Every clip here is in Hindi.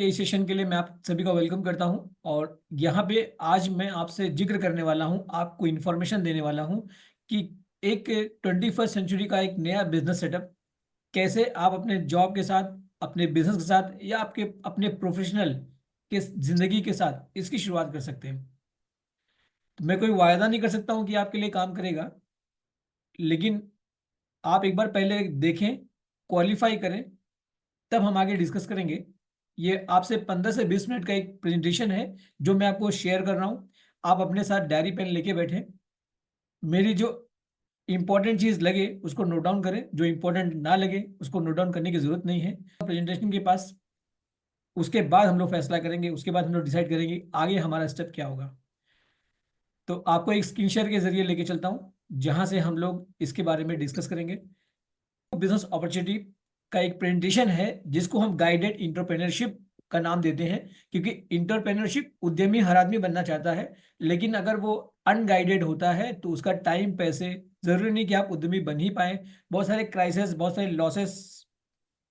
के इस सेशन के लिए मैं आप सभी का वेलकम करता हूं। और यहाँ पे आज मैं आपसे जिक्र करने वाला हूं, आपको इन्फॉर्मेशन देने वाला हूं कि एक 21st सेंचुरी का एक नया बिजनेस सेटअप कैसे आप अपने जॉब के साथ, अपने बिजनेस के साथ या आपके अपने प्रोफेशनल के जिंदगी के साथ इसकी शुरुआत कर सकते हैं। तो मैं कोई वायदा नहीं कर सकता हूं कि आपके लिए काम करेगा, लेकिन आप एक बार पहले देखें, क्वालिफाई करें, तब हम आगे डिस्कस करेंगे। ये आपसे 15 से 20 मिनट का एक प्रेजेंटेशन है जो मैं आपको शेयर कर रहा हूँ। आप अपने साथ डायरी पेन लेके बैठे, मेरी जो इंपॉर्टेंट चीज लगे उसको नोट डाउन करें, जो इंपॉर्टेंट ना लगे उसको नोट डाउन करने की जरूरत नहीं है। प्रेजेंटेशन के पास, उसके बाद हम लोग फैसला करेंगे, उसके बाद हम लोग डिसाइड करेंगे आगे हमारा स्टेप क्या होगा। तो आपको एक स्क्रीन शेयर के जरिए लेके चलता हूँ जहां से हम लोग इसके बारे में डिस्कस करेंगे। बिजनेस अपॉर्चुनिटी का एक प्रेजेंटेशन है जिसको हम गाइडेड इंटरप्रेन्योरशिप का नाम देते हैं, क्योंकि इंटरप्रेन्योरशिप उद्यमी हर आदमी बनना चाहता है, लेकिन अगर वो अनगाइडेड होता है तो उसका टाइम, पैसे, जरूरी नहीं कि आप उद्यमी बन ही पाए। बहुत सारे क्राइसिस, बहुत सारे लॉसेस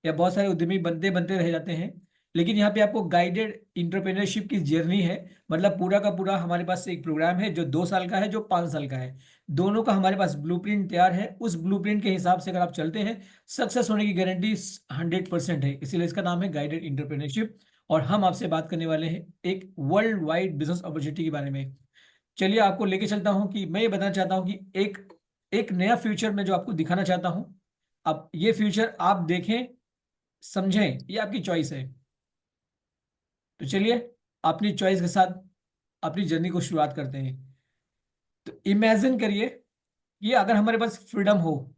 या बहुत सारे उद्यमी बनते बनते रह जाते हैं। लेकिन यहाँ पे आपको गाइडेड इंटरप्रेन्योरशिप की जर्नी है, मतलब पूरा का पूरा हमारे पास एक प्रोग्राम है जो 2 साल का है, जो 5 साल का है। दोनों का हमारे पास ब्लूप्रिंट तैयार है। उस ब्लूप्रिंट के हिसाब से अगर आप चलते हैं, सक्सेस होने की गारंटी 100% है। इसीलिए इसका नाम है गाइडेड इंटरप्रेन्योरशिप। और हम आपसे बात करने वाले हैं एक वर्ल्ड वाइड बिजनेस अपॉर्चुनिटी के बारे में। चलिए आपको लेके चलता हूं कि मैं ये बताना चाहता हूं कि एक एक नया फ्यूचर में जो आपको दिखाना चाहता हूं। अब ये फ्यूचर आप देखें, समझें, ये आपकी चॉइस है। तो चलिए अपनी चॉइस के साथ अपनी जर्नी को शुरुआत करते हैं। तो इमेजिन करिए कि अगर हमारे पास फ्रीडम हो,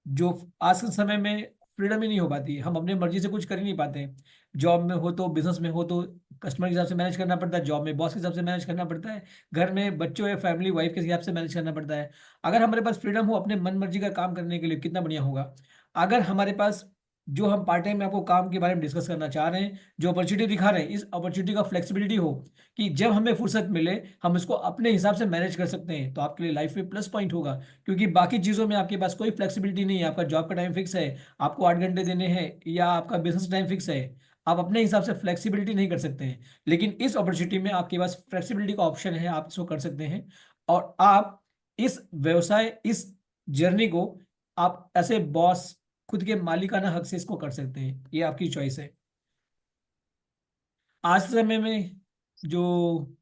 जो आज के समय में फ्रीडम ही नहीं हो पाती है, हम अपनी मर्जी से कुछ कर ही नहीं पाते हैं। जॉब में हो तो, बिजनेस में हो तो कस्टमर के हिसाब से मैनेज करना पड़ता है, जॉब में बॉस के हिसाब से मैनेज करना पड़ता है, घर में बच्चों या फैमिली वाइफ के हिसाब से मैनेज करना पड़ता है। अगर हमारे पास फ्रीडम हो अपने मन मर्जी का काम करने के लिए, कितना बढ़िया होगा। अगर हमारे पास, जो हम पार्ट टाइम में आपको काम के बारे में डिस्कस करना चाह रहे हैं, जो अपॉर्चुनिटी दिखा रहे हैं, इस अपॉर्चुनिटी का फ्लेक्सिबिलिटी हो कि जब हमें फुर्सत मिले हम इसको अपने हिसाब से मैनेज कर सकते हैं, तो आपके लिए लाइफ में प्लस पॉइंट होगा। क्योंकि बाकी चीज़ों में आपके पास कोई फ्लेक्सिबिलिटी नहीं है। आपका जॉब का टाइम फिक्स है, आपको 8 घंटे देने हैं, या आपका बिजनेस टाइम फिक्स है, आप अपने हिसाब से फ्लेक्सिबिलिटी नहीं कर सकते हैं। लेकिन इस अपॉर्चुनिटी में आपके पास फ्लेक्सिबिलिटी का ऑप्शन है, आप इसको कर सकते हैं। और आप इस व्यवसाय, इस जर्नी को आप ऐसे बॉस, खुद के मालिकाना हक से इसको कर सकते हैं। ये आपकी चॉइस है। आज के समय में जो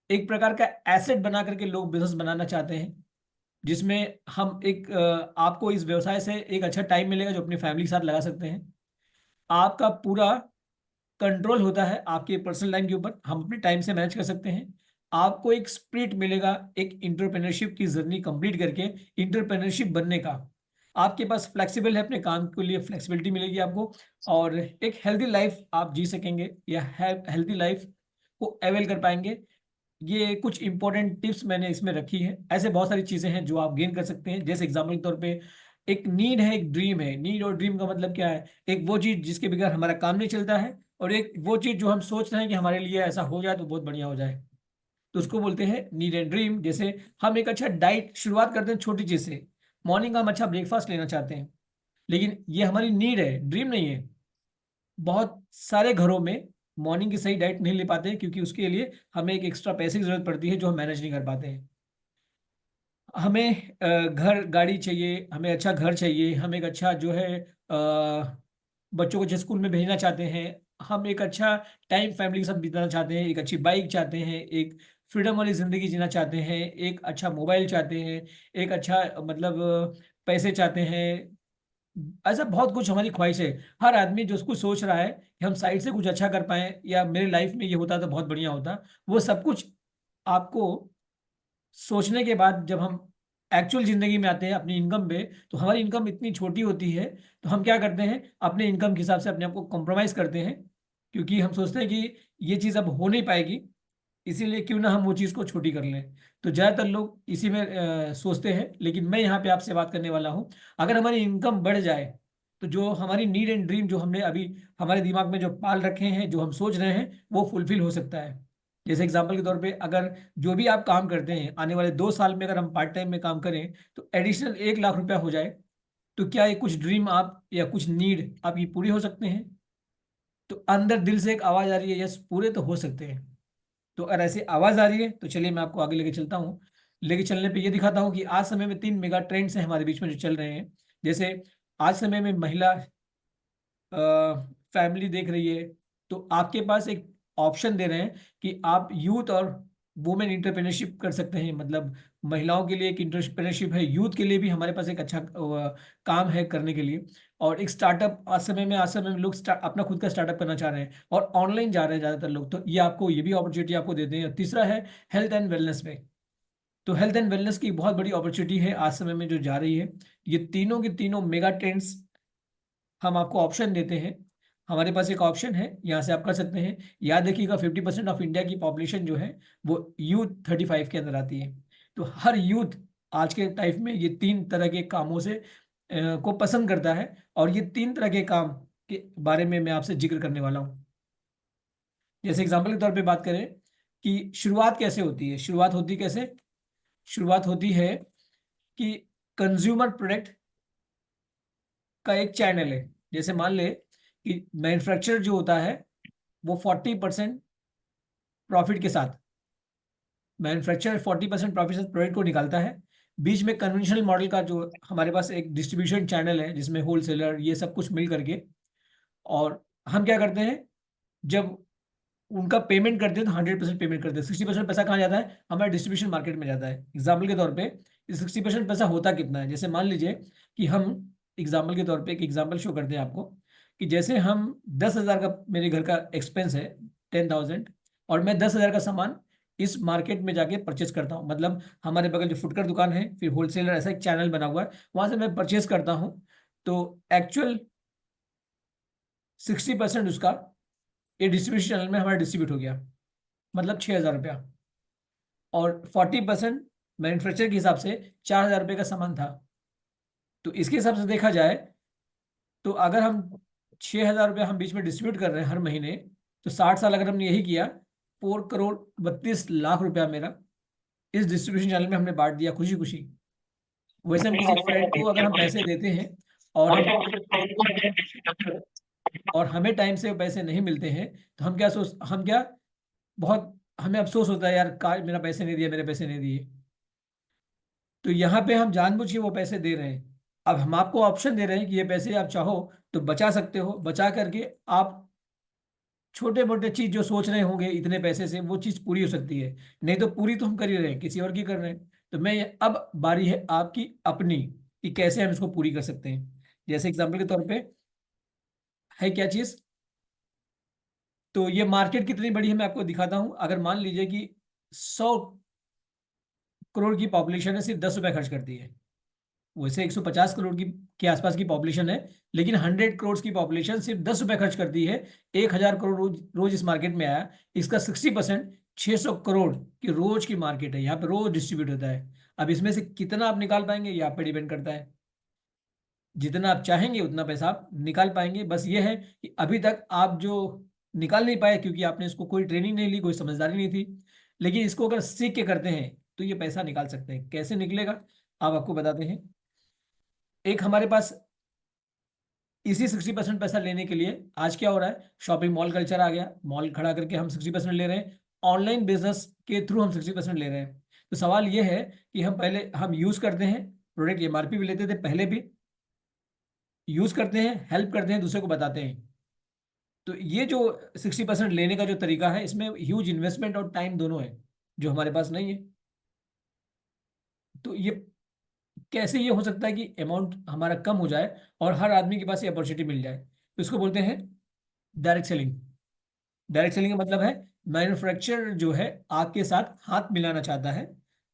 एक प्रकार का एसेट बना करके लोग बिजनेस बनाना चाहते हैं, जिसमें हम एक आपको इस व्यवसाय से एक अच्छा टाइम मिलेगा जो अपनी फैमिली के साथ लगा सकते हैं। आपका पूरा कंट्रोल होता है आपके पर्सनल लाइन के ऊपर, हम अपने टाइम से मैनेज कर सकते हैं। आपको एक स्पिरिट मिलेगा एक इंटरप्रेन्योरशिप की जर्नी कंप्लीट करके, इंटरप्रेन्योरशिप बनने का। आपके पास फ्लेक्सिबल है, अपने काम के लिए फ्लेक्सिबिलिटी मिलेगी आपको। और एक हेल्दी लाइफ आप जी सकेंगे, या हेल्दी लाइफ को अवेल कर पाएंगे। ये कुछ इंपॉर्टेंट टिप्स मैंने इसमें रखी है। ऐसे बहुत सारी चीजें हैं जो आप गेन कर सकते हैं। जैसे एग्जाम्पल के तौर पे, एक नीड है, एक ड्रीम है। नीड और ड्रीम का मतलब क्या है? एक वो चीज जिसके बगैर हमारा काम नहीं चलता है, और एक वो चीज जो हम सोच रहे हैं कि हमारे लिए ऐसा हो जाए तो बहुत बढ़िया हो जाए, तो उसको बोलते हैं नीड एंड ड्रीम। जैसे हम एक अच्छा डाइट शुरुआत करते हैं छोटी चीज से, मॉर्निंग का हम अच्छा ब्रेकफास्ट लेना चाहते हैं, लेकिन ये हमारी नीड है, ड्रीम नहीं है। बहुत सारे घरों में मॉर्निंग की सही डाइट नहीं ले पाते हैं, क्योंकि उसके लिए हमें एक एक्स्ट्रा पैसे की जरूरत पड़ती है जो हम मैनेज नहीं कर पाते हैं। हमें घर गाड़ी चाहिए, हमें अच्छा घर चाहिए, हम एक अच्छा जो है बच्चों को जिस स्कूल में भेजना चाहते हैं, हम एक अच्छा टाइम फैमिली के साथ बिताना चाहते हैं, एक अच्छी बाइक चाहते हैं, एक फ्रीडम वाली जिंदगी जीना चाहते हैं, एक अच्छा मोबाइल चाहते हैं, एक अच्छा मतलब पैसे चाहते हैं। ऐसा बहुत कुछ हमारी ख्वाहिश है। हर आदमी जो उसको सोच रहा है कि हम साइड से कुछ अच्छा कर पाए, या मेरे लाइफ में ये होता तो बहुत बढ़िया होता, वो सब कुछ आपको सोचने के बाद जब हम एक्चुअल जिंदगी में आते हैं अपनी इनकम पे, तो हमारी इनकम इतनी छोटी होती है। तो हम क्या करते हैं, अपने इनकम के हिसाब से अपने आप को कॉम्प्रोमाइज करते हैं, क्योंकि हम सोचते हैं कि ये चीज़ अब हो नहीं पाएगी, इसीलिए क्यों ना हम वो चीज़ को छोटी कर लें। तो ज़्यादातर लोग इसी में सोचते हैं। लेकिन मैं यहाँ पे आपसे बात करने वाला हूँ, अगर हमारी इनकम बढ़ जाए तो जो हमारी नीड एंड ड्रीम जो हमने अभी हमारे दिमाग में जो पाल रखे हैं, जो हम सोच रहे हैं, वो फुलफिल हो सकता है। जैसे एग्जाम्पल के तौर पे, अगर जो भी आप काम करते हैं आने वाले 2 साल में अगर हम पार्ट टाइम में काम करें तो एडिशनल 1 लाख रुपया हो जाए, तो क्या ये कुछ ड्रीम आप या कुछ नीड आपकी पूरी हो सकते हैं? तो अंदर दिल से एक आवाज आ रही है यस पूरे तो हो सकते हैं। तो अगर ऐसी आवाज आ रही है तो चलिए मैं आपको आगे लेके चलता हूँ। लेके चलने पे ये दिखाता हूँ कि आज समय में 3 मेगा ट्रेंड्स हैं हमारे बीच में जो चल रहे हैं। जैसे आज समय में महिला फैमिली देख रही है, तो आपके पास एक ऑप्शन दे रहे हैं कि आप यूथ और वुमेन इंटरप्रेन्योरशिप कर सकते हैं। मतलब महिलाओं के लिए एक इंटरप्रेन्योरशिप है, यूथ के लिए भी हमारे पास एक अच्छा काम है करने के लिए। और एक स्टार्टअप आज समय में लोग अपना खुद का स्टार्टअप करना चाह रहे हैं और ऑनलाइन जा रहे हैं ज़्यादातर लोग। तो ये भी अपॉर्चुनिटी आपको देते हैं। तीसरा है हेल्थ एंड वेलनेस में। तो हेल्थ एंड वेलनेस की बहुत बड़ी अपॉर्चुनिटी है आज समय में जो जा रही है। ये तीनों के तीनों मेगा ट्रेंड्स हम आपको ऑप्शन देते हैं। हमारे पास एक ऑप्शन है, यहाँ से आप कर सकते हैं। याद रखिएगा 50% ऑफ इंडिया की पॉपुलेशन जो है वो यूथ 35 के अंदर आती है। तो हर यूथ आज के टाइम में ये 3 तरह के कामों से को पसंद करता है। और ये 3 तरह के काम के बारे में मैं आपसे जिक्र करने वाला हूँ। जैसे एग्जाम्पल के तौर पे बात करें कि शुरुआत कैसे होती है, शुरुआत होती कैसे, शुरुआत होती है कि कंज्यूमर प्रोडक्ट का एक चैनल है। जैसे मान ले कि मैन्युफैक्चरर जो होता है वो 40% प्रॉफिट के साथ, मैन्युफैक्चरर 40% प्रॉफिट से प्रोडक्ट को निकालता है। बीच में कन्वेंशनल मॉडल का जो हमारे पास एक डिस्ट्रीब्यूशन चैनल है जिसमें होलसेलर ये सब कुछ मिल करके, और हम क्या करते हैं, जब उनका पेमेंट करते हैं तो 100% पेमेंट करते हैं। 60% पैसा कहाँ जाता है, हमारे डिस्ट्रीब्यूशन मार्केट में जाता है। एग्जाम्पल के तौर पे 60% पैसा होता कितना है, जैसे मान लीजिए कि हम एग्जाम्पल के तौर पे एक एग्जाम्पल शो करते हैं आपको कि जैसे हम 10,000 का मेरे घर का एक्सपेंस है, 10,000, और मैं 10,000 का सामान इस मार्केट में जाके परचेस करता हूँ। मतलब हमारे बगल जो फुटकर दुकान है, फिर होलसेलर, ऐसा एक चैनल बना हुआ है, वहां से मैं परचेस करता हूँ। तो एक्चुअल 60% उसका ये डिस्ट्रीब्यूशन चैनल में हमारा डिस्ट्रीब्यूट हो गया, मतलब 6,000 रुपया। और 40% मैन्युफैक्चर के हिसाब से 4,000 रुपये का सामान था। तो इसके हिसाब से देखा जाए तो अगर हम 6,000 रुपया हम बीच में डिस्ट्रीब्यूट कर रहे हैं हर महीने, तो 60 साल अगर हमने यही किया, 4,32,00,000 रुपया मेरा इस डिस्ट्रीब्यूशन चैनल में हमने बांट दिया खुशी खुशी। वैसे हम किसी फ्रेंड को अगर हम पैसे देते हैं और हमें टाइम से पैसे नहीं मिलते हैं, तो हम क्या, बहुत हमें अफसोस होता है, यार का मेरा पैसे नहीं दिया, मेरे पैसे नहीं दिए। तो यहाँ पे हम जानबूझ के वो पैसे दे रहे हैं। अब हम आपको ऑप्शन दे रहे हैं कि ये पैसे आप चाहो तो बचा सकते हो, बचा करके आप छोटे मोटे चीज जो सोच रहे होंगे इतने पैसे से वो चीज पूरी हो सकती है। नहीं तो पूरी तो हम कर ही रहे हैं, किसी और की कर रहे हैं। तो अब बारी है आपकी अपनी कि कैसे हम इसको पूरी कर सकते हैं। जैसे एग्जाम्पल के तौर पे है क्या चीज, तो ये मार्केट कितनी बड़ी है मैं आपको दिखाता हूं। अगर मान लीजिए कि 100 करोड़ की पॉपुलेशन है, सिर्फ 10 रुपए खर्च करती है। वैसे 150 करोड़ की के आसपास की पॉपुलेशन है, लेकिन 100 करोड़ की पॉपुलेशन सिर्फ 10 रुपए खर्च करती है। 1,000 करोड़ रोज रोज इस मार्केट में आया, इसका 60% 600 करोड़ की रोज की मार्केट है, यहाँ पे रोज डिस्ट्रीब्यूट होता है। अब इसमें से कितना आप निकाल पाएंगे ये आप पे डिपेंड करता है। जितना आप चाहेंगे उतना पैसा आप निकाल पाएंगे। बस ये है कि अभी तक आप जो निकाल नहीं पाए क्योंकि आपने इसको कोई ट्रेनिंग नहीं ली, कोई समझदारी नहीं थी। लेकिन इसको अगर सीख के करते हैं तो ये पैसा निकाल सकते हैं। कैसे निकलेगा आप आपको बताते हैं। एक हमारे पास इसी 60% पैसा लेने के लिए आज क्या हो रहा है, शॉपिंग मॉल कल्चर आ गया। मॉल खड़ा करके हम 60% ले रहे हैं, ऑनलाइन बिजनेस के थ्रू हम 60% ले रहे हैं। तो सवाल ये है कि हम यूज करते हैं प्रोडक्ट, एमआरपी भी लेते थे पहले भी, यूज करते हैं, हेल्प करते हैं, दूसरे को बताते हैं। तो ये जो 60% लेने का जो तरीका है, इसमें ह्यूज इन्वेस्टमेंट और टाइम दोनों है जो हमारे पास नहीं है। तो ये कैसे ये हो सकता है कि अमाउंट हमारा कम हो जाए और हर आदमी के पास ये अपॉर्चुनिटी मिल जाए। तो इसको बोलते हैं डायरेक्ट सेलिंग। डायरेक्ट सेलिंग का मतलब है मैन्युफैक्चरर जो है आपके साथ हाथ मिलाना चाहता है।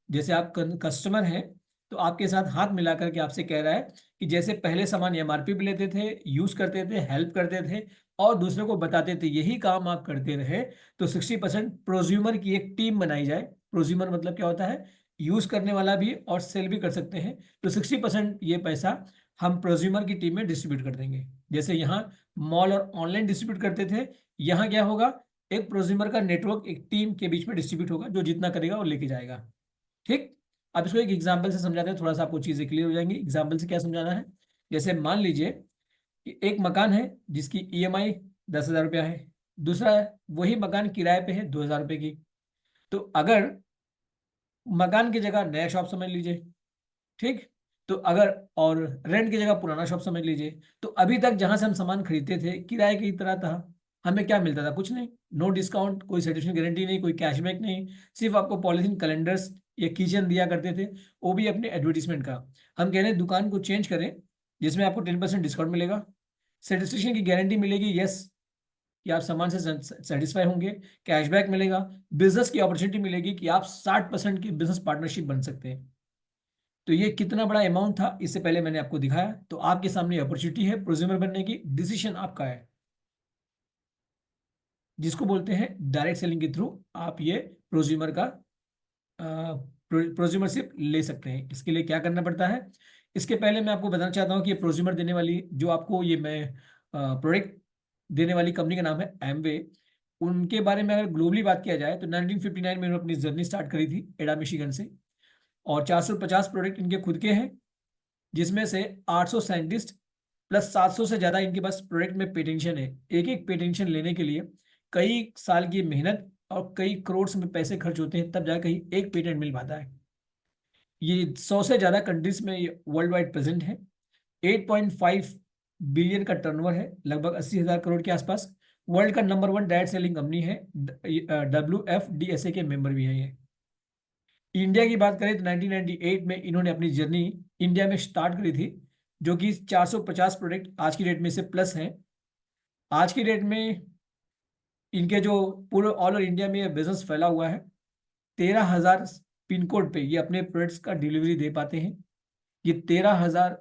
जैसे आप कस्टमर हैं, तो आपके साथ हाथ मिला करके आपसे कह रहा है कि जैसे पहले सामान एमआरपी पे लेते थे, यूज करते थे, हेल्प करते थे और दूसरे को बताते थे, यही काम आप करते रहे, तो 60% प्रोज्यूमर की एक टीम बनाई जाए। प्रोज्यूमर मतलब क्या होता है, यूज करने वाला भी और सेल भी कर सकते हैं। तो 60% ये पैसा हम प्रोज्यूमर की टीम में डिस्ट्रीब्यूट कर देंगे। जैसे यहाँ मॉल और ऑनलाइन डिस्ट्रीब्यूट करते थे, यहाँ क्या होगा, एक प्रोज्यूमर का नेटवर्क एक टीम के बीच में डिस्ट्रीब्यूट होगा, जो जितना करेगा वो लेके जाएगा। ठीक। अब इसको एक एग्जाम्पल से समझाते हैं, थोड़ा सा आपको चीजें क्लियर हो जाएंगी। एग्जाम्पल से क्या समझाना है, जैसे मान लीजिए कि एक मकान है जिसकी ईएमआई 10,000 रुपया है। दूसरा है वही मकान किराए पे है 2,000 रुपये की। तो अगर मकान की जगह नया शॉप समझ लीजिए, ठीक। तो अगर और रेंट की जगह पुराना शॉप समझ लीजिए, तो अभी तक जहां से हम सामान खरीदते थे किराए की तरह था। हमें क्या मिलता था? कुछ नहीं, नो डिस्काउंट, कोई सर्टिफिकेट गारंटी नहीं, कोई कैशबैक नहीं। सिर्फ आपको पॉलिथीन कैलेंडर्स या किचन दिया करते थे, वो भी अपने एडवर्टीजमेंट का। हम कह रहे हैं दुकान को चेंज करें, जिसमें आपको 10% डिस्काउंट मिलेगा, सेटिस्फेक्शन की गारंटी मिलेगी, यस, कि आप सामान से सेटिस्फाई होंगे, कैशबैक मिलेगा, बिजनेस की अपॉर्चुनिटी मिलेगी कि आप 60% की बिजनेस पार्टनरशिप बन सकते हैं। तो ये कितना बड़ा अमाउंट था, इससे पहले मैंने आपको दिखाया। तो आपके सामने अपॉर्चुनिटी है प्रोज्यूमर बनने की, डिसीजन आपका है, जिसको बोलते हैं डायरेक्ट सेलिंग के थ्रू आप ये प्रोज्यूमर का प्रोज्यूमरशिप ले सकते हैं। इसके लिए क्या करना पड़ता है, इसके पहले मैं आपको बताना चाहता हूँ कि ये प्रोज्यूमर देने वाली जो आपको ये मैं प्रोडक्ट देने वाली कंपनी का नाम है एमवे। उनके बारे में अगर ग्लोबली बात किया जाए तो 1959 में उन्होंने अपनी जर्नी स्टार्ट करी थी एडा मिशिगन से, और 450 प्रोडक्ट इनके खुद के हैं, जिसमें से 800 साइंटिस्ट प्लस 700 से ज्यादा इनके पास प्रोडक्ट में पेटेंशन है। एक एक पेटेंशन लेने के लिए कई साल की मेहनत और कई करोड़ में पैसे खर्च होते हैं, तब जाकर कहीं एक पेटेंट मिल पाता है। ये 100 से ज्यादा कंट्रीज में वर्ल्ड वाइड प्रेजेंट है। 8.5 बिलियन का टर्नओवर है, लगभग 80,000 करोड़ के आसपास। वर्ल्ड का नंबर 1 डायरेक्ट सेलिंग कंपनी है, WFDSA के मेंबर भी हैं ये। इंडिया की बात करें तो 1998 में इन्होंने अपनी जर्नी इंडिया में स्टार्ट करी थी, जो कि 450 प्रोडक्ट आज की डेट में से प्लस हैं। आज की डेट में इनके जो पूरे ऑल ओवर इंडिया में ये बिजनेस फैला हुआ है। 13,000 पिन कोड पे ये अपने प्रोडक्ट्स का डिलीवरी दे पाते हैं। ये 13,000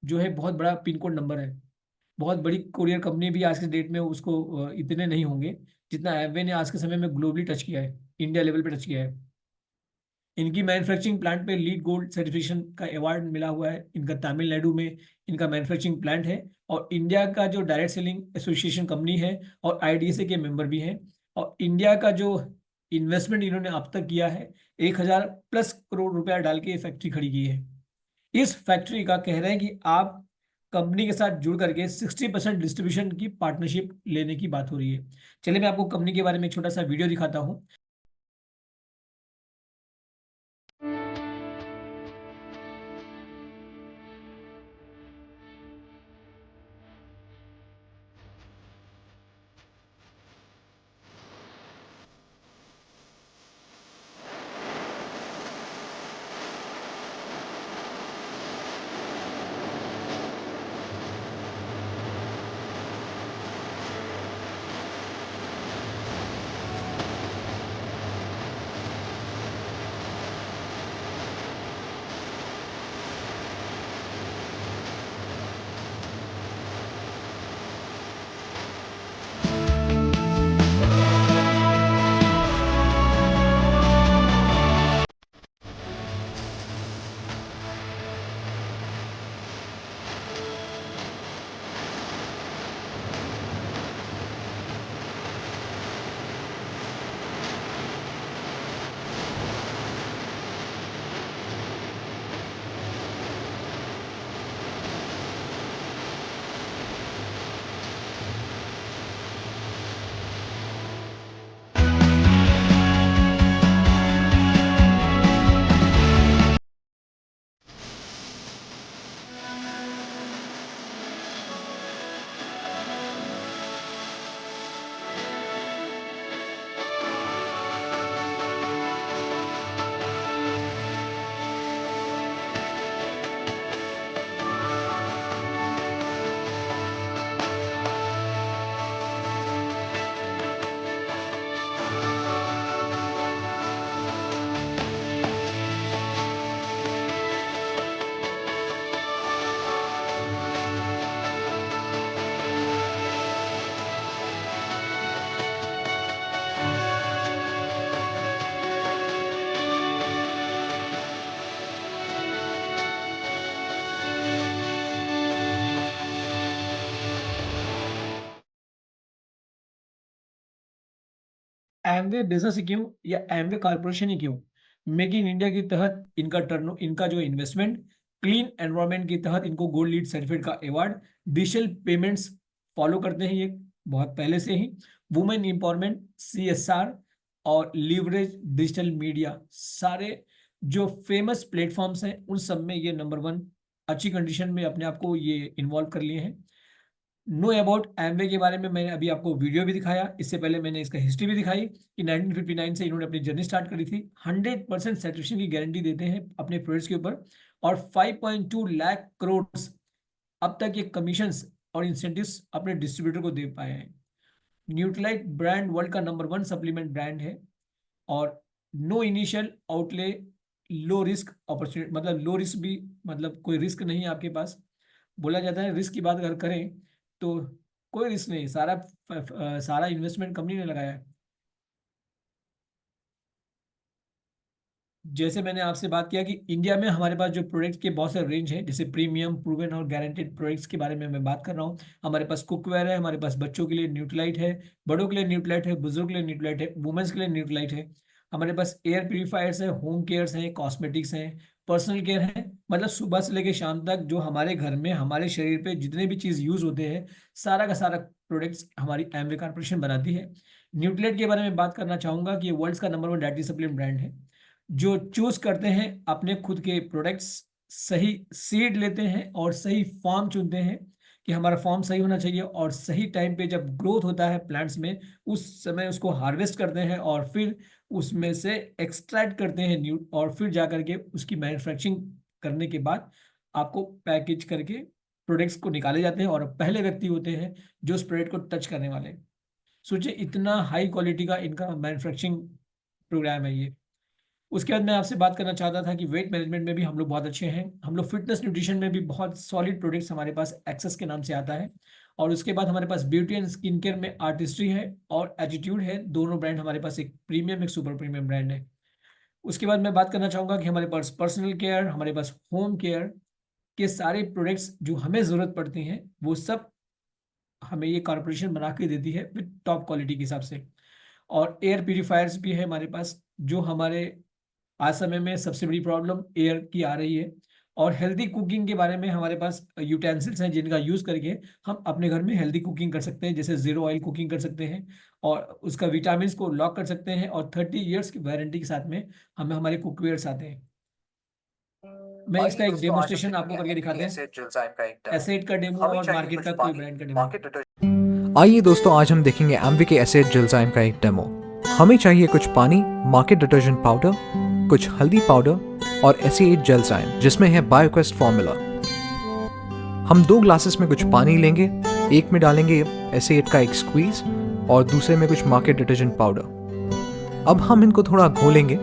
जो है बहुत बड़ा पिन कोड नंबर है। बहुत बड़ी कोरियर कंपनी भी आज के डेट में उसको इतने नहीं होंगे जितना एमवे ने आज के समय में ग्लोबली टच किया है, इंडिया लेवल पे टच किया है। इनकी मैन्युफैक्चरिंग प्लांट पे लीड गोल्ड सर्टिफिकेशन का अवार्ड मिला हुआ है। इनका तमिलनाडु में इनका मैन्युफैक्चरिंग प्लांट है, और इंडिया का जो डायरेक्ट सेलिंग एसोसिएशन कंपनी है और आईडीएसए के मेंबर भी हैं। और इंडिया का जो इन्वेस्टमेंट इन्होंने अब तक किया है, 1,000+ करोड़ रुपया डाल के ये फैक्ट्री खड़ी की है। इस फैक्ट्री का कह रहे हैं कि आप कंपनी के साथ जुड़ करके 60% डिस्ट्रीब्यूशन की पार्टनरशिप लेने की बात हो रही है। चलिए मैं आपको कंपनी के बारे में एक छोटा सा वीडियो दिखाता हूँ। एमवे बिजनेस ही क्यों, या एमवे कॉर्पोरेशन ही क्यों? मेक इन इंडिया के तहत इनका जो इन्वेस्टमेंट, क्लीन एनवायरनमेंट के तहत इनको गोल्ड लीड सर्टिफिकेट का अवार्ड, डिजिटल पेमेंट्स फॉलो करते हैं ये बहुत पहले से ही। वुमेन एम्पावरमेंट, CSR और लीवरेज डिजिटल मीडिया, सारे जो फेमस प्लेटफॉर्म्स हैं उन सब में ये नंबर वन अच्छी कंडीशन में अपने आप को ये इन्वॉल्व कर लिए हैं। नो अबाउट एमवे के बारे में मैंने अभी आपको वीडियो भी दिखाया, इससे पहले मैंने इसका हिस्ट्री भी दिखाई कि 1959 से इन्होंने अपनी जर्नी स्टार्ट करी थी। 100% सेटिस्फेक्शन की गारंटी देते हैं अपने प्रोडक्ट्स के ऊपर, और 5.2 लाख करोड़ अब तक ये कमीशंस और इंसेंटिव्स अपने डिस्ट्रीब्यूटर को दे पाए हैं। न्यूट्रालाइट ब्रांड वर्ल्ड का नंबर वन सप्लीमेंट ब्रांड है, और no initial outlay, low risk opportunity, मतलब लो रिस्क भी, मतलब कोई रिस्क नहीं है आपके पास। बोला जाता है रिस्क की बात अगर करें तो कोई रिस्क नहीं, सारा इन्वेस्टमेंट कंपनी ने लगाया है। जैसे मैंने आपसे बात किया कि इंडिया में हमारे पास जो प्रोडक्ट्स के बहुत सारे रेंज हैं, जैसे प्रीमियम, प्रूवन और गारंटेड प्रोडक्ट्स के बारे में मैं बात कर रहा हूँ। हमारे पास कुकवेयर है, हमारे पास बच्चों के लिए न्यूट्रलाइट है, बड़ों के लिए न्यूट्रलाइट है, बुजुर्ग के लिए न्यूट्रलाइट है, वुमेन्स के लिए न्यूट्रलाइट है। हमारे पास एयर प्योरीफायर्स है, होम केयर्स हैं, कॉस्मेटिक्स हैं, पर्सनल केयर है। मतलब सुबह से लेकर शाम तक जो हमारे घर में, हमारे शरीर पे जितने भी चीज़ यूज होते हैं, सारा का सारा प्रोडक्ट्स हमारी एमवे कॉर्पोरेशन बनाती है। न्यूट्रलाइट के बारे में बात करना चाहूंगा कि ये वर्ल्ड का number one dietary supplement brand है। जो चूज करते हैं अपने खुद के प्रोडक्ट्स, सही सीड लेते हैं और सही फॉर्म चुनते हैं कि हमारा फॉर्म सही होना चाहिए, और सही टाइम पे जब ग्रोथ होता है प्लांट्स में उस समय उसको हार्वेस्ट करते हैं, और फिर उसमें से एक्सट्रैक्ट करते हैं न्यू, और फिर जा करके उसकी मैन्युफैक्चरिंग करने के बाद आपको पैकेज करके प्रोडक्ट्स को निकाले जाते हैं, और पहले व्यक्ति होते हैं जो उस प्रोडक्ट को टच करने वाले हैं। सोचिए इतना हाई क्वालिटी का इनका मैन्युफैक्चरिंग प्रोग्राम है ये। उसके बाद मैं आपसे बात करना चाहता था कि वेट मैनेजमेंट में भी हम लोग बहुत अच्छे हैं। हम लोग फिटनेस न्यूट्रिशन में भी बहुत सॉलिड प्रोडक्ट्स हमारे पास एक्सेस के नाम से आता है। और उसके बाद हमारे पास ब्यूटी एंड स्किन केयर में आर्टिस्ट्री है और एटीट्यूड है, दोनों ब्रांड हमारे पास, एक प्रीमियम एक सुपर प्रीमियम ब्रांड है। उसके बाद मैं बात करना चाहूँगा कि हमारे पास पर्सनल केयर, हमारे पास होम केयर के सारे प्रोडक्ट्स जो हमें ज़रूरत पड़ती हैं वो सब हमें ये कॉर्पोरेशन बना के देती है विद टॉप क्वालिटी के हिसाब से। और एयर प्योरीफायर्स भी है हमारे पास, जो हमारे आज समय में सबसे बड़ी प्रॉब्लम एयर की आ रही है। और हेल्दी कुकिंग के बारे में हमारे पास यूटेंसिल्स हैं जिनका यूज़ करके हम अपने घर में हेल्दी कुकिंग कर सकते हैं, जैसे जीरो ऑयल कुकिंग कर सकते हैं, और उसका विटामिन को लॉक कर सकते हैं, और 30 ईयर्स की वारंटी के साथ में हमें हमारे कुकवेयर्स आते हैं। मैं आइए इसका एक दोस्तों, आज हम डेमोस्ट्रेशन आपको देखेंगे करके एमवी दिखाते हैं, एसिड जिंजाइम का एक डेमो। एसेट का डेमो हमें और चाहिए मार्केट कुछ का कोई पानी, ब्रांड का डेमो। Market detergent. आइए दोस्तों, आज हम देखेंगे एमवी के एसिड जिंजाइम का एक डेमो। हमें चाहिए कुछ पानी, मार्केट डिटर्जेंट पाउडर, कुछ हल्दी पाउडर और एसिड जेलजाइम जिसमें है बायोक्वेस्ट फॉर्मूला। हम 2 ग्लासेस में कुछ पानी लेंगे, एक में डालेंगे एसिड का एक स्क्वीज और दूसरे में कुछ मार्केट डिटर्जेंट पाउडर। अब हम इनको थोड़ा घोलेंगे।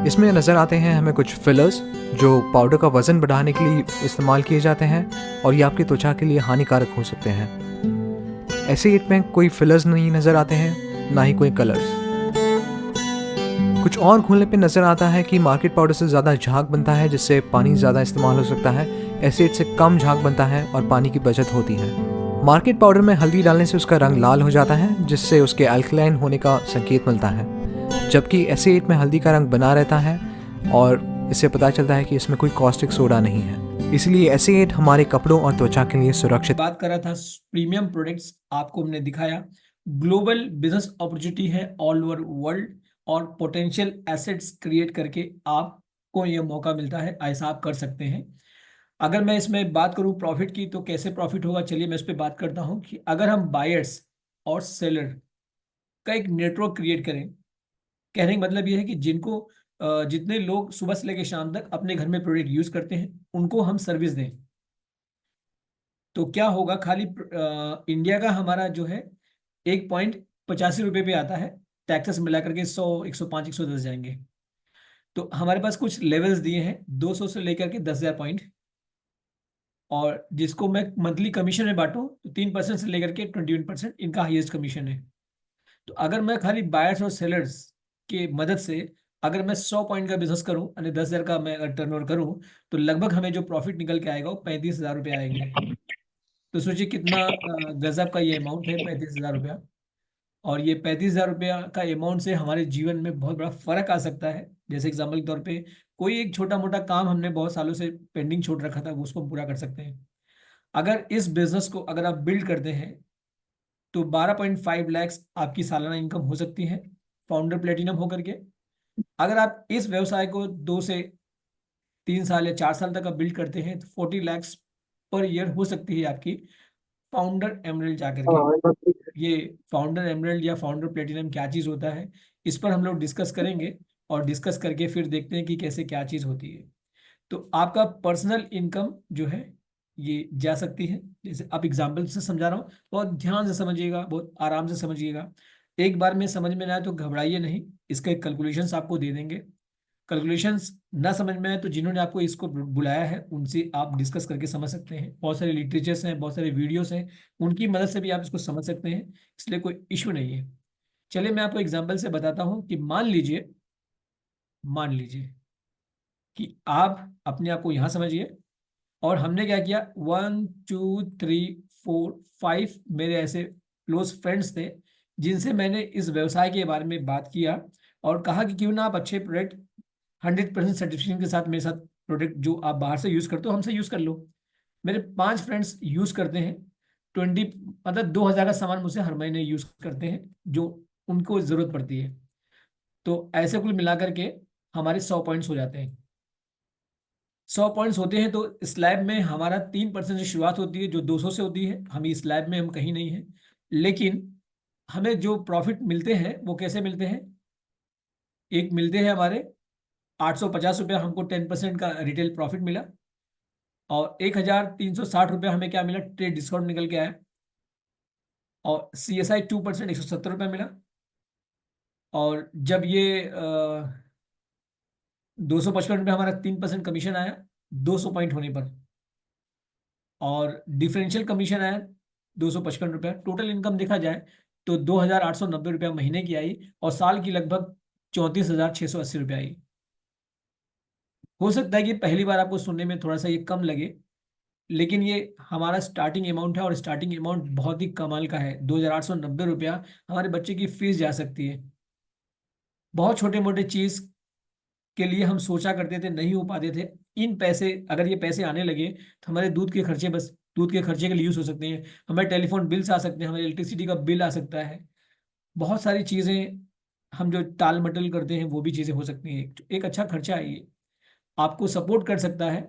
इसमें नज़र आते हैं हमें कुछ फिलर्स जो पाउडर का वज़न बढ़ाने के लिए इस्तेमाल किए जाते हैं, और ये आपकी त्वचा के लिए हानिकारक हो सकते हैं। एसिड में कोई फिलर्स नहीं नज़र आते हैं, ना ही कोई कलर्स। कुछ और घोलने पे नज़र आता है कि मार्केट पाउडर से ज़्यादा झाग बनता है, जिससे पानी ज़्यादा इस्तेमाल हो सकता है। एसिड से कम झाग बनता है और पानी की बचत होती है। मार्केट पाउडर में हल्दी डालने से उसका रंग लाल हो जाता है, जिससे उसके अल्कलाइन होने का संकेत मिलता है, जबकि एसिड में हल्दी का रंग बना रहता है और इससे पता चलता है कि इसमें कोई कॉस्टिक सोडा नहीं है। इसलिए एसिड हमारे कपड़ों और त्वचा के लिए सुरक्षित। बात कर रहा था प्रीमियम प्रोडक्ट्स, आपको हमने दिखाया ग्लोबल बिजनेस अपॉर्चुनिटी है ऑल ओवर वर्ल्ड, और पोटेंशियल एसेट्स क्रिएट करके आपको ये मौका मिलता है, ऐसा आप कर सकते हैं। अगर मैं इसमें बात करूं प्रॉफिट की, तो कैसे प्रॉफिट होगा, चलिए मैं इस पर बात करता हूं कि अगर हम बायर्स और सेलर का एक नेटवर्क क्रिएट करें, कहने का मतलब ये है कि जिनको जितने लोग सुबह से लेकर शाम तक अपने घर में प्रोडक्ट यूज करते हैं उनको हम सर्विस दें, तो क्या होगा, खाली इंडिया का हमारा जो है 1.85 रुपये पे आता है, टैक्सेस मिला करके 100, 105, 110 जाएंगे। तो हमारे पास कुछ लेवल्स दिए हैं 200 से लेकर के 10,000 पॉइंट, और जिसको मैं मंथली कमीशन में बांटूं तो 3% से लेकर के 21% इनका हाईएस्ट कमीशन है। तो अगर मैं खाली बायर्स और सेलर्स के मदद से अगर मैं 100 पॉइंट का बिजनेस करूं यानी 10,000 का मैं अगर टर्नओवर करूं, तो लगभग हमें जो प्रॉफिट निकल के आएगा वो 35,000 रुपये आएंगे। तो सोचिए कितना गजब का ये अमाउंट है, 35,000 रुपया। और ये 35,000 रुपया का अमाउंट से हमारे जीवन में बहुत बड़ा फर्क आ सकता है। जैसे एग्जाम्पल के तौर पे कोई एक छोटा मोटा काम हमने बहुत सालों से पेंडिंग छोड़ रखा था, वो उसको हम पूरा कर सकते हैं। अगर इस बिजनेस को अगर आप बिल्ड करते हैं तो 12.5 लाख आपकी सालाना इनकम हो सकती है फाउंडर प्लेटिनम होकर के। अगर आप इस व्यवसाय को 2 से 3 साल या 4 साल तक आप बिल्ड करते हैं तो 40 लाख पर ईयर हो सकती है आपकी फाउंडर एमरल्ड जाकर के। हाँ ये बात ठीक है। ये फाउंडर एमरल्ड या फाउंडर प्लेटिनम क्या चीज़ होता है, इस पर हम लोग डिस्कस करेंगे, और डिस्कस करके फिर देखते हैं कि कैसे क्या चीज़ होती है। तो आपका पर्सनल इनकम जो है ये जा सकती है, जैसे आप एग्जाम्पल से समझा रहा हूँ, बहुत ध्यान से समझिएगा, बहुत आराम से समझिएगा। एक बार में समझ में ना आए तो घबराइए नहीं, इसके कैलकुलेशंस आपको दे देंगे। कैलकुलेशंस ना समझ में आए तो जिन्होंने आपको इसको बुलाया है उनसे आप डिस्कस करके समझ सकते हैं। बहुत सारे लिटरेचर्स हैं, बहुत सारे वीडियोस हैं, उनकी मदद से भी आप इसको समझ सकते हैं, इसलिए कोई इशू नहीं है। चलिए मैं आपको एग्जाम्पल से बताता हूँ कि मान लीजिए कि आप अपने आप को यहाँ समझिए, और हमने क्या किया, 1 2 3 4 5 मेरे ऐसे क्लोज फ्रेंड्स थे जिनसे मैंने इस व्यवसाय के बारे में बात किया और कहा कि क्यों ना आप अच्छे प्रोडक्ट 100% सर्टिफिकेशन के साथ मेरे साथ प्रोडक्ट जो आप बाहर से यूज करते हो हमसे यूज कर लो। मेरे 5 फ्रेंड्स यूज करते हैं 20, मतलब 2,000 का सामान मुझसे हर महीने यूज करते हैं जो उनको जरूरत पड़ती है। तो ऐसे कुल मिलाकर के हमारे 100 पॉइंट्स हो जाते हैं। 100 पॉइंट्स होते हैं तो स्लैब में हमारा 3% से शुरुआत होती है जो 200 से होती है। हम इस स्लैब में हम कहीं नहीं है, लेकिन हमें जो प्रॉफिट मिलते हैं वो कैसे मिलते हैं। एक मिलते हैं हमारे 850 रुपया, हमको 10% का रिटेल प्रॉफिट मिला, और 1,360 रुपया हमें क्या मिला, ट्रेड डिस्काउंट निकल के आया, और CSI 2% 170 रुपया मिला। और जब ये 255 रुपया हमारा 3% कमीशन आया 200 पॉइंट होने पर, और डिफरेंशियल कमीशन आया 255 रुपया। टोटल इनकम देखा जाए तो 2,890 रुपया महीने की आई, और साल की लगभग 34,680 रुपया आई। हो सकता है कि पहली बार आपको सुनने में थोड़ा सा ये कम लगे, लेकिन ये हमारा स्टार्टिंग अमाउंट है, और स्टार्टिंग अमाउंट बहुत ही कमाल का है। 2,890 रुपया हमारे बच्चे की फीस जा सकती है। बहुत छोटे मोटे चीज के लिए हम सोचा करते थे, नहीं हो पाते थे। इन पैसे, अगर ये पैसे आने लगे तो हमारे दूध के खर्चे, बस दूध के खर्चे के लिए यूज हो सकते हैं, हमारे टेलीफोन बिल्स आ सकते हैं, हमारे इलेक्ट्रिसिटी का बिल आ सकता है, बहुत सारी चीजें हम जो टाल मटल करते हैं वो भी चीजें हो सकती हैं। एक अच्छा खर्चा है ये, आपको सपोर्ट कर सकता है।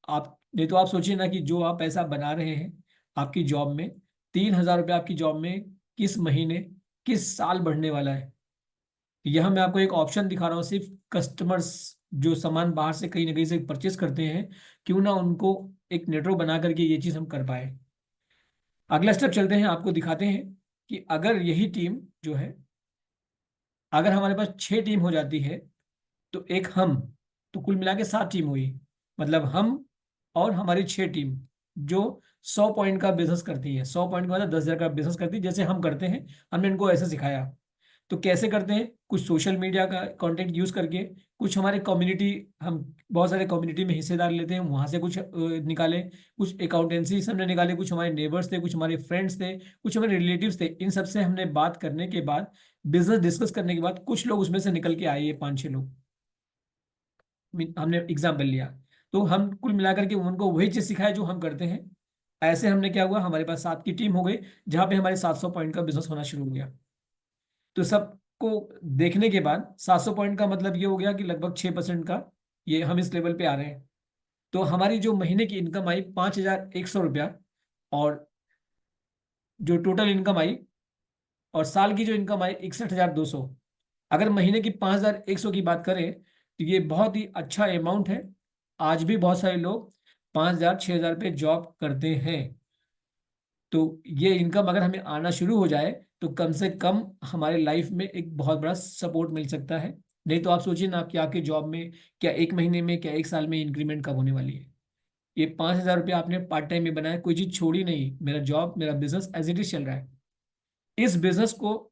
आप नहीं तो आप सोचिए ना कि जो आप पैसा बना रहे हैं आपकी जॉब में, 3,000 रुपया आपकी जॉब में किस महीने किस साल बढ़ने वाला है। यह मैं आपको एक ऑप्शन दिखा रहा हूँ, सिर्फ कस्टमर्स जो सामान बाहर से कहीं ना कहीं से परचेस करते हैं, क्यों ना उनको एक नेटवर्क बना करके ये चीज हम कर पाए। अगला स्टेप चलते हैं, आपको दिखाते हैं कि अगर यही टीम जो है, अगर हमारे पास 6 टीम हो जाती है तो एक हम, तो कुल मिला के 7 टीम हुई। मतलब हम और हमारी 6 टीम जो 100 पॉइंट का बिजनेस करती है, 100 पॉइंट का मतलब 10,000 का बिजनेस करती है, जैसे हम करते हैं। हमने इनको ऐसे सिखाया। तो कैसे करते हैं, कुछ सोशल मीडिया का कंटेंट यूज करके, कुछ हमारे कम्युनिटी, हम बहुत सारे कम्युनिटी में हिस्सेदार लेते हैं, वहां से कुछ निकाले, कुछ अकाउंटेंसी से हमने निकाले, कुछ हमारे नेबर्स थे, कुछ हमारे फ्रेंड्स थे, कुछ हमारे रिलेटिव्स थे। इन सबसे हमने बात करने के बाद, बिजनेस डिस्कस करने के बाद, कुछ लोग उसमें से निकल के आए, ये 5-6 लोग हमने एग्जाम्पल लिया। तो हम कुल मिलाकर के उनको वही चीज सिखाया जो हम करते हैं। ऐसे हमने क्या हुआ, हमारे पास 7 की टीम हो गई, जहां पे हमारे 700 पॉइंट का बिजनेस होना शुरू हो गया। तो सबको देखने के बाद 700 पॉइंट का मतलब ये हो गया कि लगभग 6% का ये हम इस लेवल पे आ रहे हैं। तो हमारी जो महीने की इनकम आई 5,100 रुपया, और जो टोटल इनकम आई, और साल की जो इनकम आई 61,200। अगर महीने की 5,100 की बात करें तो ये बहुत ही अच्छा अमाउंट है। आज भी बहुत सारे लोग 5,000 6,000 पे जॉब करते हैं। तो ये इनकम अगर हमें आना शुरू हो जाए तो कम से कम हमारे लाइफ में एक बहुत बड़ा सपोर्ट मिल सकता है। नहीं तो आप सोचिए ना कि आपके जॉब में क्या 1 महीने में, क्या 1 साल में इंक्रीमेंट कब होने वाली है। ये 5,000 रुपया आपने पार्ट टाइम में बनाया, कोई चीज छोड़ी नहीं, मेरा जॉब मेरा बिजनेस एज इट इज चल रहा है। इस बिजनेस को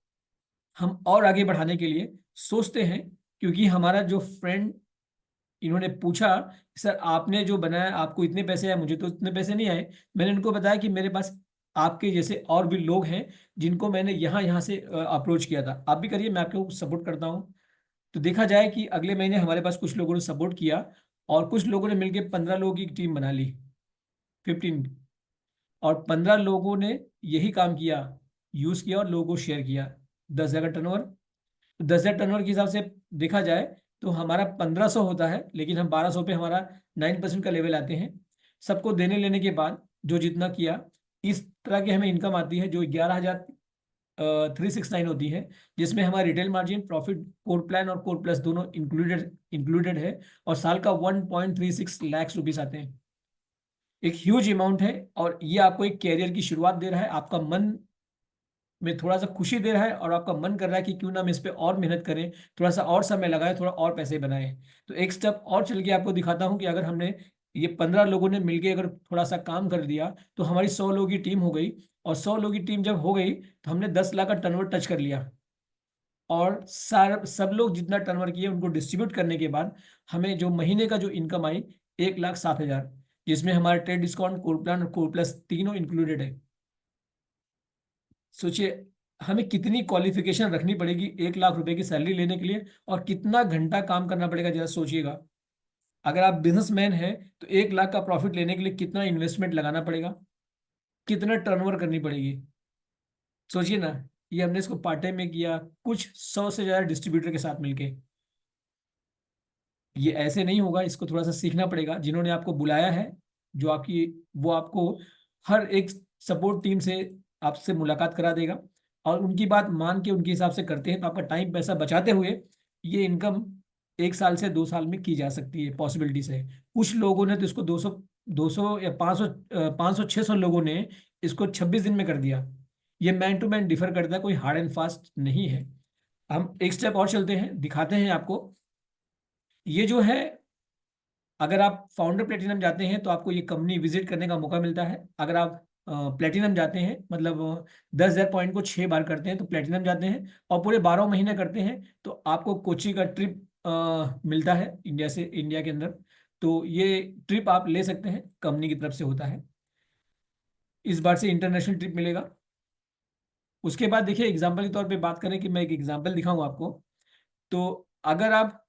हम और आगे बढ़ाने के लिए सोचते हैं, क्योंकि हमारा जो फ्रेंड, इन्होंने पूछा सर आपने जो बनाया आपको इतने पैसे आए, मुझे तो इतने पैसे नहीं आए। मैंने उनको बताया कि मेरे पास आपके जैसे और भी लोग हैं जिनको मैंने यहाँ यहाँ से अप्रोच किया था, आप भी करिए, मैं आपको सपोर्ट करता हूँ। तो देखा जाए कि अगले महीने हमारे पास कुछ लोगों ने सपोर्ट किया, और कुछ लोगों ने मिलकर 15 लोगों की टीम बना ली, 15। और 15 लोगों ने यही काम किया, यूज किया और लोगों को शेयर किया। 10,000 का टर्नओवर, 10,000 टर्नओवर के हिसाब से देखा जाए तो हमारा 1,500 होता है, लेकिन हम 1,200 पे हमारा 9% का लेवल आते हैं। सबको देने लेने के बाद जो जितना किया, इस तरह की हमें इनकम आती है जो 11,369 होती है, जिसमें हमारा retail margin, profit, core plan और कोर प्लस दोनों इंक्लूडेड इंक्लूडेड है, और साल का 1.36 लाख रुपीस आते हैं। एक ह्यूज अमाउंट है, और ये आपको एक कैरियर की शुरुआत दे रहा है, आपका मन में थोड़ा सा खुशी दे रहा है, और आपका मन कर रहा है कि क्यों ना हम इस पे और मेहनत करें, थोड़ा सा और समय लगाएं, थोड़ा और पैसे बनाएं। तो एक स्टेप और चल के आपको दिखाता हूं कि अगर हमने ये 15 लोगों ने मिलके अगर थोड़ा सा काम कर दिया तो हमारी 100 लोगों की टीम हो गई, और 100 लोगों की टीम जब हो गई तो हमने 10 लाख का टर्नओवर टच कर लिया, और सार सब लोग जितना टर्नओवर किए उनको डिस्ट्रीब्यूट करने के बाद हमें जो महीने का जो इनकम आई 1,07,000, जिसमें हमारा ट्रेड डिस्काउंट, कोर प्लान और कोर प्लस तीनों इंक्लूडेड है। सोचिए हमें कितनी क्वालिफिकेशन रखनी पड़ेगी 1,00,000 रुपए की सैलरी लेने के लिए, और कितना घंटा काम करना पड़ेगा, जरा सोचिएगा। अगर आप बिजनेसमैन हैं तो 1,00,000 का प्रॉफिट लेने के लिए कितना इन्वेस्टमेंट लगाना पड़ेगा, कितना टर्नओवर करनी पड़ेगी। सोचिए ना, ये हमने इसको पार्ट टाइम में किया, कुछ 100 से ज्यादा डिस्ट्रीब्यूटर के साथ मिलके। ये ऐसे नहीं होगा, इसको थोड़ा सा सीखना पड़ेगा। जिन्होंने आपको बुलाया है, जो आपकी, वो आपको हर एक सपोर्ट टीम से आपसे मुलाकात करा देगा, और उनकी बात मान के उनके हिसाब से करते हैं तो आपका टाइम पैसा बचाते हुए ये इनकम 1 साल से 2 साल में की जा सकती है, पॉसिबिलिटीज है। कुछ लोगों ने तो इसको 200 या 500 600 लोगों ने इसको 26 दिन में कर दिया। ये मैन टू मैन डिफर करता है, कोई हार्ड एंड फास्ट नहीं है। हम एक स्टेप और चलते हैं, दिखाते हैं आपको। ये जो है, अगर आप फाउंडर प्लेटिनम जाते हैं तो आपको ये कंपनी विजिट करने का मौका मिलता है। अगर आप प्लेटिनम जाते हैं, मतलब 10,000 पॉइंट को 6 बार करते हैं तो प्लेटिनम जाते हैं, और पूरे 12 महीने करते हैं तो आपको कोची का ट्रिप मिलता है इंडिया से, इंडिया के अंदर। तो ये ट्रिप आप ले सकते हैं, कंपनी की तरफ से होता है। इस बार से इंटरनेशनल ट्रिप मिलेगा। उसके बाद देखिए, एग्जाम्पल के तौर पे बात करें, कि मैं एक एग्जाम्पल दिखाऊं आपको, तो अगर आप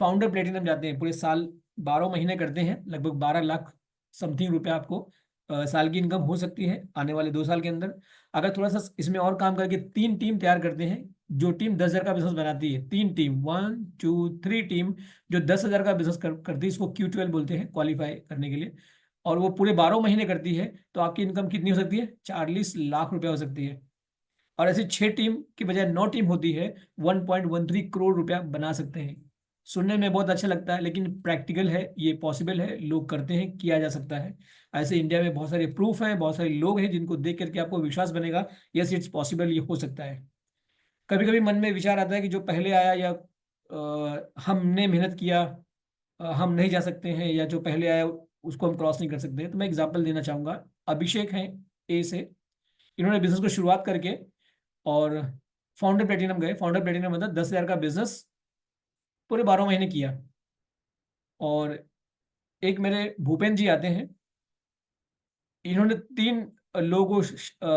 फाउंडर प्लेटिनम जाते हैं, पूरे साल 12 महीने करते हैं, लगभग 12 लाख समथिंग रुपया आपको साल की इनकम हो सकती है आने वाले 2 साल के अंदर। अगर थोड़ा सा इसमें और काम करके 3 टीम तैयार करते हैं, जो टीम 10,000 का बिजनेस बनाती है, 3 टीम, 1 2 3 टीम, जो 10,000 का बिजनेस करती है, इसको Q12 बोलते हैं क्वालिफाई करने के लिए, और वो पूरे 12 महीने करती है, तो आपकी इनकम कितनी हो सकती है, 40 लाख रुपया हो सकती है। और ऐसे 6 टीम की बजाय 9 टीम होती है, 1.13 करोड़ रुपया बना सकते हैं। सुनने में बहुत अच्छा लगता है, लेकिन प्रैक्टिकल है, ये पॉसिबल है, लोग करते हैं, किया जा सकता है। ऐसे इंडिया में बहुत सारे प्रूफ हैं, बहुत सारे लोग हैं जिनको देख करके आपको विश्वास बनेगा, यस इट्स पॉसिबल, ये हो सकता है। कभी कभी मन में विचार आता है कि जो पहले आया, या हमने मेहनत किया, हम नहीं जा सकते हैं, या जो पहले आया उसको हम क्रॉस नहीं कर सकते। तो मैं एग्जाम्पल देना चाहूंगा। अभिषेक हैं, ए से, इन्होंने बिजनेस को शुरुआत करके और फाउंडर प्लेटिनम गए। फाउंडर प्लेटिनम मतलब 10,000 का बिजनेस पूरे 12 महीने किया। और एक मेरे भूपेंद्र जी आते हैं, इन्होंने 3 लोगों को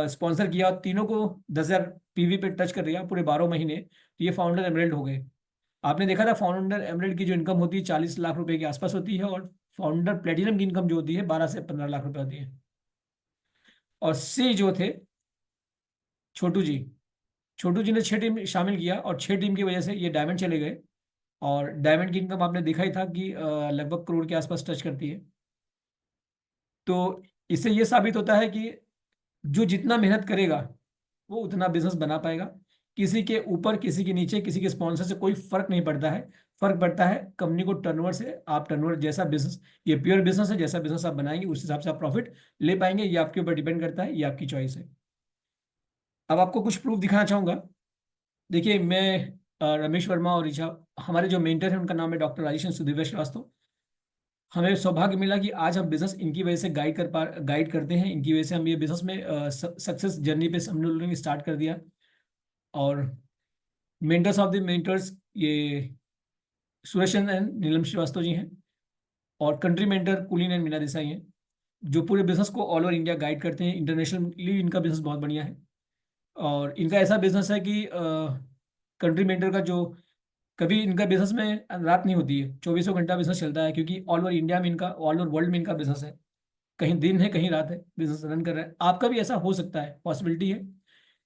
स्पॉन्सर किया, और तीनों को 10,000 पीवी पे टच कर दिया पूरे 12 महीने, तो ये फाउंडर एमरेल्ड हो गए। आपने देखा था फाउंडर एमरेल्ड की जो इनकम होती है 40 लाख रुपए के आसपास होती है, और फाउंडर प्लेटिनम की इनकम जो होती है 12 से 15 लाख रुपए होती है। और सी जो थे, छोटू जी, छोटू जी ने 6 टीम शामिल किया, और 6 टीम की वजह से ये डायमंड चले गए। और डायमंड की इनकम आपने देखा ही था कि लगभग करोड़ के आसपास टच करती है। तो इससे ये साबित होता है कि जो जितना मेहनत करेगा वो उतना बिजनेस बना पाएगा। किसी के ऊपर, किसी के नीचे, किसी के स्पॉन्सर से कोई फर्क नहीं पड़ता है। फर्क पड़ता है कंपनी को टर्नओवर से। आप टर्नओवर जैसा बिजनेस, ये प्योर बिजनेस है, जैसा बिजनेस आप बनाएंगे उस हिसाब से आप प्रॉफिट ले पाएंगे। ये आपके ऊपर डिपेंड करता है, ये आपकी चॉइस है। अब आपको कुछ प्रूफ दिखाना चाहूंगा। देखिए, मैं रमेश वर्मा और ऋचा, हमारे जो मेंटर हैं उनका नाम है डॉक्टर राजेश सुधीर श्रीवास्तव। हमें सौभाग्य मिला कि आज हम बिजनेस इनकी वजह से गाइड करते हैं। इनकी वजह से हम ये बिजनेस में सक्सेस जर्नी पे हम लोगों ने स्टार्ट कर दिया। और मेंटर्स ऑफ द मेंटर्स ये सुरेशन एंड नीलम श्रीवास्तव जी हैं, और कंट्री मेंटर कुलीन एंड मीना देसाई हैं, जो पूरे बिजनेस को ऑल ओवर इंडिया गाइड करते हैं। इंटरनेशनली इनका बिजनेस बहुत बढ़िया है। और इनका ऐसा बिजनेस है कि कंट्री मेंटर का जो, कभी इनका बिजनेस में रात नहीं होती है, 24 घंटा बिजनेस चलता है, क्योंकि ऑल ओवर इंडिया में इनका, ऑल ओवर वर्ल्ड में इनका बिजनेस है। कहीं दिन है, कहीं रात है, बिजनेस रन कर रहा है। आपका भी ऐसा हो सकता है, पॉसिबिलिटी है।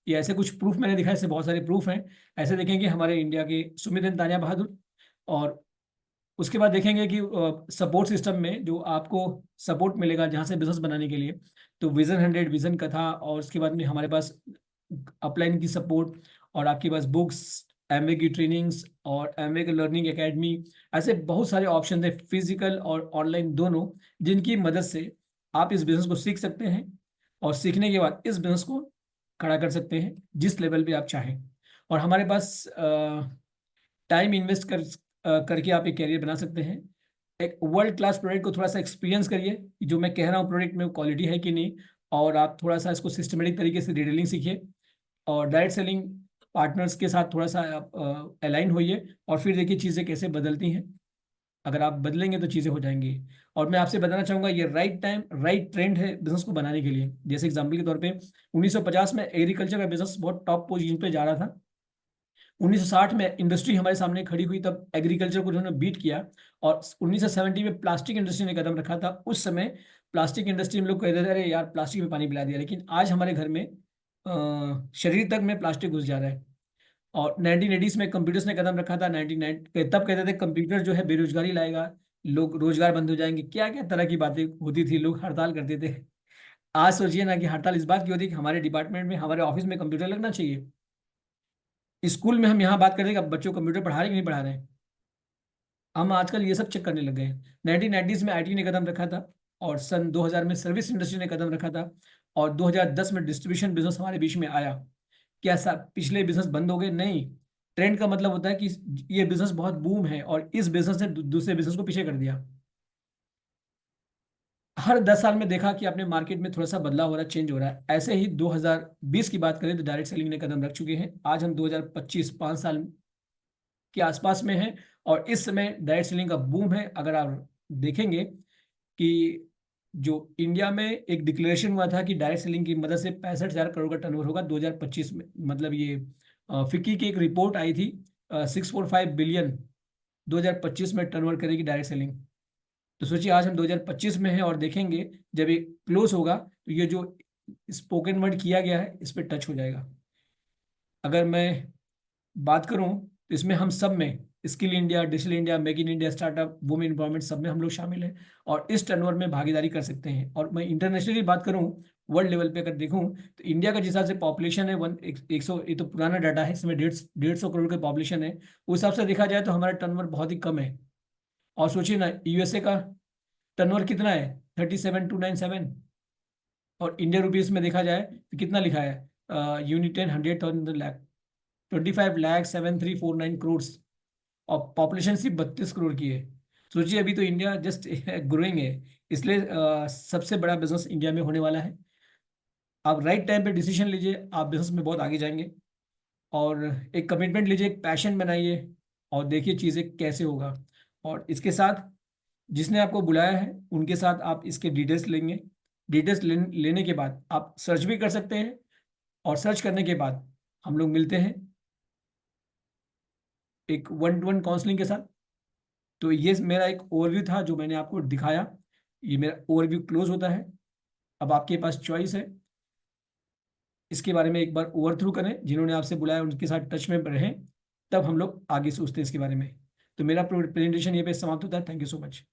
ये ऐसे कुछ प्रूफ मैंने दिखाया, ऐसे बहुत सारे प्रूफ हैं। ऐसे देखेंगे हमारे इंडिया के सुमित तानिया बहादुर, और उसके बाद देखेंगे कि सपोर्ट सिस्टम में जो आपको सपोर्ट मिलेगा जहाँ से बिजनेस बनाने के लिए, तो विजन 100, विजन कथा, और उसके बाद में हमारे पास अपलाइन की सपोर्ट, और आपके पास बुक्स, एमवे की ट्रेनिंग्स और एमवे की लर्निंग एकेडमी। ऐसे बहुत सारे ऑप्शन है फिजिकल और ऑनलाइन दोनों, जिनकी मदद से आप इस बिजनेस को सीख सकते हैं, और सीखने के बाद इस बिजनेस को खड़ा कर सकते हैं जिस लेवल पे आप चाहें। और हमारे पास टाइम इन्वेस्ट करके आप एक कैरियर बना सकते हैं। एक वर्ल्ड क्लास प्रोडक्ट को थोड़ा सा एक्सपीरियंस करिए कि जो मैं कह रहा हूँ प्रोडक्ट में क्वालिटी है कि नहीं, और आप थोड़ा सा इसको सिस्टमेटिक तरीके से डिटेलिंग सीखिए, और डायरेक्ट सेलिंग पार्टनर्स के साथ थोड़ा सा आप अलाइन होइए, और फिर देखिए चीज़ें कैसे बदलती हैं। अगर आप बदलेंगे तो चीज़ें हो जाएंगी। और मैं आपसे बताना चाहूँगा, ये राइट टाइम राइट ट्रेंड है बिजनेस को बनाने के लिए। जैसे एग्जाम्पल के तौर पे 1950 में एग्रीकल्चर का बिजनेस बहुत टॉप पोजीशन पे जा रहा था। 1960 में इंडस्ट्री हमारे सामने खड़ी हुई, तब एग्रीकल्चर को उन्होंने बीट किया। और 1970 में प्लास्टिक इंडस्ट्री ने कदम रखा था। उस समय प्लास्टिक इंडस्ट्री में लोग कहते थे अरे यार प्लास्टिक में पानी पिला दिया, लेकिन आज हमारे घर में शरीर तक में प्लास्टिक घुस जा रहा है। और 1980s में कंप्यूटर्स ने कदम रखा था। 99 तब कहते थे कंप्यूटर जो है बेरोजगारी लाएगा, लोग रोजगार बंद हो जाएंगे, क्या क्या तरह की बातें होती थी, लोग हड़ताल करते थे। आज सोचिए ना कि हड़ताल इस बात की होती है कि हमारे डिपार्टमेंट में, हमारे ऑफिस में कंप्यूटर लगना चाहिए। स्कूल में हम यहाँ बात करते हैं कि बच्चों को कंप्यूटर पढ़ा रहे हैं कि नहीं पढ़ा रहे हैं, हम आजकल ये सब चेक करने लग गए हैं। 1990s में आईटी ने कदम रखा था, और सन 2000 में सर्विस इंडस्ट्री ने कदम रखा था, और 2010 में डिस्ट्रीब्यूशन बिजनेस हमारे बीच में आया। क्या पिछले बिजनेस बंद हो गए? नहीं। ट्रेंड का मतलब होता है कि ये बिजनेस बहुत बूम है, और इस बिजनेस ने दूसरे बिजनेस को पीछे कर दिया। हर 10 साल में देखा कि अपने मार्केट में थोड़ा सा बदलाव हो रहा है, चेंज हो रहा है। ऐसे ही 2020 की बात करें तो डायरेक्ट सेलिंग ने कदम रख चुके हैं। आज हम 2025, 5 साल के आसपास में हैं, और इस समय डायरेक्ट सेलिंग का बूम है। अगर आप देखेंगे कि जो इंडिया में एक डिक्लेरेशन हुआ था कि डायरेक्ट सेलिंग की मदद से 65,000 करोड़ का टर्नओवर होगा 2025 में, मतलब ये फिक्की की एक रिपोर्ट आई थी, 645 बिलियन 2025 में टर्नओवर करेगी डायरेक्ट सेलिंग। तो सोचिए आज हम 2025 में हैं, और देखेंगे जब ये क्लोज होगा तो ये जो स्पोकन वर्ड किया गया है इस पर टच हो जाएगा। अगर मैं बात करूं तो इसमें हम सब में skill India, digital India, make in India, startup, women empowerment, सब में हम लोग शामिल हैं, और इस टर्नओवर में भागीदारी कर सकते हैं। और मैं इंटरनेशनली बात करूं, वर्ल्ड लेवल पे अगर देखूं, तो इंडिया का जिस हिसाब से पॉपुलेशन है 100, ये तो पुराना डाटा है, इसमें 150 करोड़ की पॉपुलेशन है। उस हिसाब से देखा जाए तो हमारा टर्नओवर बहुत ही कम है। और सोचिए ना, यूएसए का टर्नओवर कितना है? 37,297। और इंडियन रुपीज में देखा जाए तो कितना लिखा है? यूनिट 100,000 25,07,349 करोड़, और पॉपुलेशन सिर्फ 32 करोड़ की है। सोचिए अभी तो इंडिया जस्ट ग्रोइंग है। इसलिए सबसे बड़ा बिजनेस इंडिया में होने वाला है। आप राइट टाइम पे डिसीजन लीजिए, आप बिजनेस में बहुत आगे जाएंगे। और एक कमिटमेंट लीजिए, एक पैशन बनाइए, और देखिए चीज़ें कैसे होगा। और इसके साथ जिसने आपको बुलाया है उनके साथ आप इसके डिटेल्स लेंगे। डिटेल्स लेने के बाद आप सर्च भी कर सकते हैं, और सर्च करने के बाद हम लोग मिलते हैं एक 1-to-1 काउंसलिंग के साथ। तो ये मेरा एक ओवरव्यू था जो मैंने आपको दिखाया। ये मेरा ओवरव्यू क्लोज होता है। अब आपके पास चॉइस है, इसके बारे में एक बार ओवर थ्रू करें, जिन्होंने आपसे बुलाया उनके साथ टच में रहें, तब हम लोग आगे सोचते हैं इसके बारे में। तो मेरा प्रेजेंटेशन ये पे समाप्त होता है। Thank you so much.